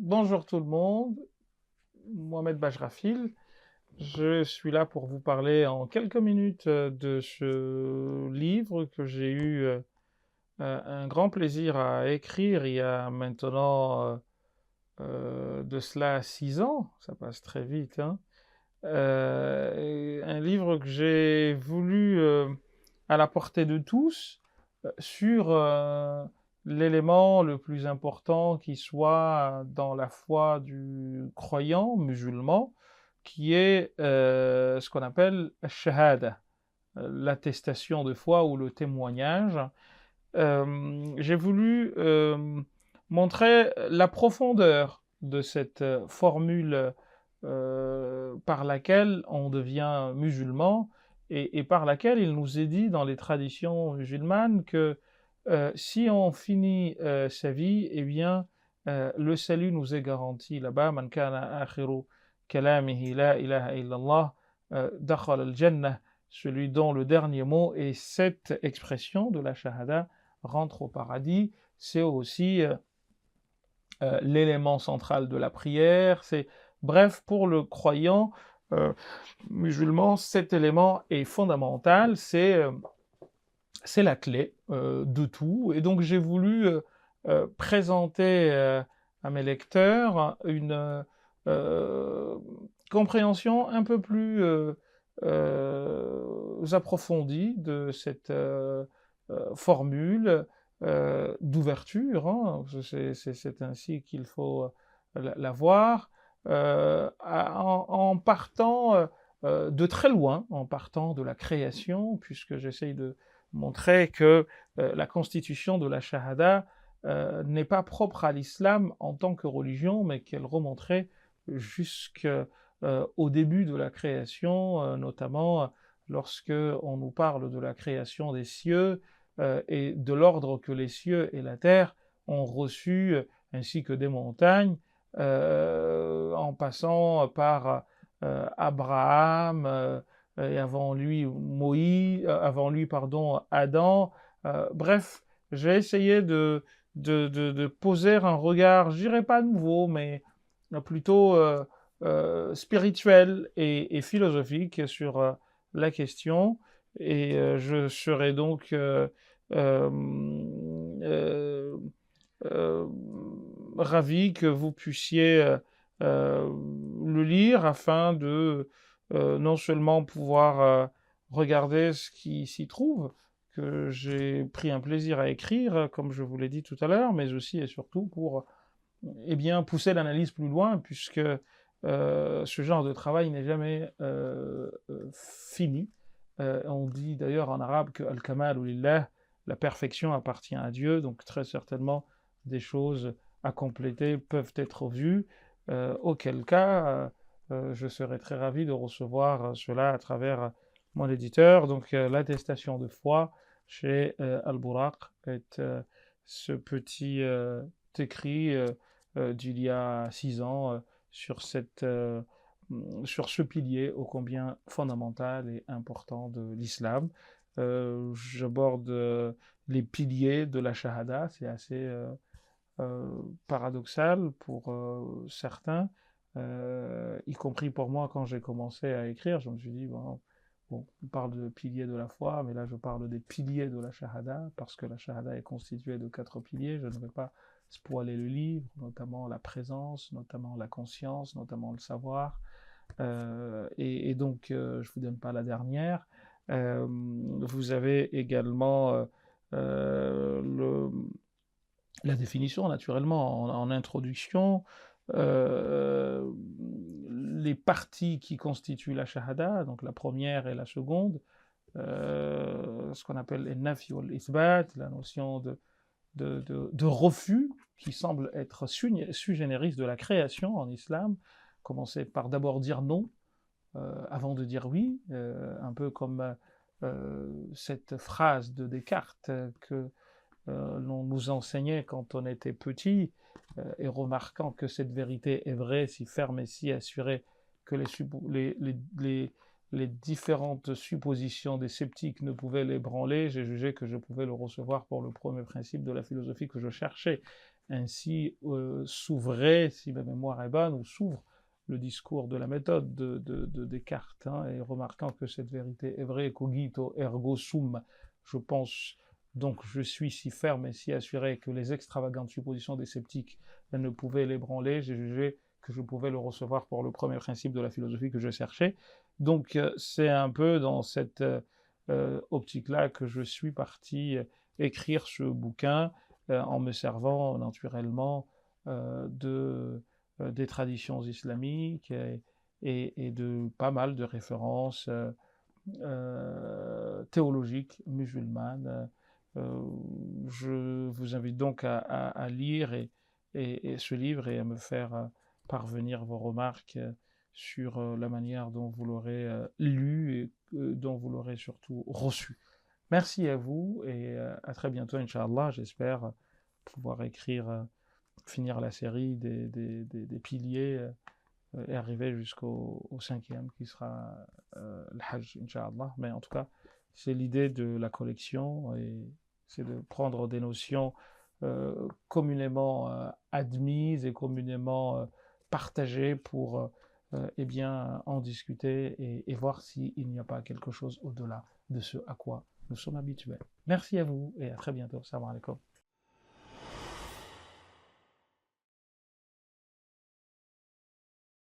Bonjour tout le monde, Mohamed Bajrafil. Je suis là pour vous parler en quelques minutes de ce livre que j'ai eu un grand plaisir à écrire il y a maintenant de cela 6 ans. Ça passe très vite, hein. Un livre que j'ai voulu à la portée de tous sur l'élément le plus important qui soit dans la foi du croyant musulman, qui est ce qu'on appelle shahada, l'attestation de foi ou le témoignage. J'ai voulu montrer la profondeur de cette formule par laquelle on devient musulman et par laquelle il nous est dit dans les traditions musulmanes que si on finit sa vie, eh bien, le salut nous est garanti là-bas. Man kana akhiru kalamihi la ilaha illallah dakhala al-jannah, celui dont le dernier mot est cette expression de la shahada rentre au paradis. C'est aussi l'élément central de la prière. C'est bref, pour le croyant musulman, cet élément est fondamental. C'est la clé de tout. Et donc j'ai voulu présenter à mes lecteurs une compréhension un peu plus approfondie de cette formule d'ouverture, hein. C'est ainsi qu'il faut la voir, en partant de très loin, en partant de la création, puisque j'essaye de montrer que la constitution de la Shahada n'est pas propre à l'islam en tant que religion, mais qu'elle remonterait jusqu'au début de la création, notamment lorsque on nous parle de la création des cieux et de l'ordre que les cieux et la terre ont reçu, ainsi que des montagnes, en passant par Abraham, et avant lui Moïse, avant lui pardon Adam. Bref, j'ai essayé de poser un regard, je dirais pas nouveau, mais plutôt spirituel et philosophique sur la question. Et je serai donc euh, euh, euh, ravi que vous puissiez le lire afin de non seulement pouvoir regarder ce qui s'y trouve, que j'ai pris un plaisir à écrire, comme je vous l'ai dit tout à l'heure, mais aussi et surtout pour eh bien, pousser l'analyse plus loin, puisque ce genre de travail n'est jamais fini. On dit d'ailleurs en arabe que al-kamal lillah, la perfection appartient à Dieu, donc très certainement des choses à compléter peuvent être vues, auquel cas je serais très ravi de recevoir cela à travers mon éditeur. Donc l'attestation de foi chez Al-Buraq est ce petit écrit d'il y a 6 ans sur sur ce pilier ô combien fondamental et important de l'islam. J'aborde les piliers de la shahada, c'est assez paradoxal pour certains, y compris pour moi quand j'ai commencé à écrire. Je me suis dit, bon, on parle de piliers de la foi, mais là je parle des piliers de la shahada, parce que la shahada est constituée de 4 piliers. Je ne vais pas spoiler le livre, notamment la présence, notamment la conscience, notamment le savoir. Et donc, je vous donne pas la dernière. Vous avez également la définition, naturellement, en introduction, euh, les parties qui constituent la shahada, donc la première et la seconde, ce qu'on appelle le nafi ou l'ithbat, la notion de refus, qui semble être sui generis de la création en islam, commencer par d'abord dire non, avant de dire oui, un peu comme cette phrase de Descartes que l'on nous enseignait quand on était petit, et remarquant que cette vérité est vraie, si ferme et si assurée que les différentes suppositions des sceptiques ne pouvaient l'ébranler, j'ai jugé que je pouvais le recevoir pour le premier principe de la philosophie que je cherchais. ainsi s'ouvrait, si ma mémoire est bonne, ou s'ouvre le discours de la méthode de Descartes, hein, et remarquant que cette vérité est vraie, cogito ergo sum, je pense, donc je suis si ferme et si assuré que les extravagantes suppositions des sceptiques ne pouvaient l'ébranler, j'ai jugé que je pouvais le recevoir pour le premier principe de la philosophie que je cherchais. Donc c'est un peu dans cette optique-là que je suis parti écrire ce bouquin en me servant naturellement des traditions islamiques et de pas mal de références théologiques musulmanes. Je vous invite donc à lire et ce livre et à me faire parvenir vos remarques sur la manière dont vous l'aurez lu et dont vous l'aurez surtout reçu. Merci à vous et à très bientôt, Inch'Allah. J'espère pouvoir finir la série des piliers et arriver jusqu'au cinquième qui sera le Hajj, Inch'Allah. Mais en tout cas, c'est l'idée de la collection et c'est de prendre des notions communément admises et communément partagées pour eh bien, en discuter et voir s'il n'y a pas quelque chose au-delà de ce à quoi nous sommes habitués. Merci à vous et à très bientôt. Salam alaikum.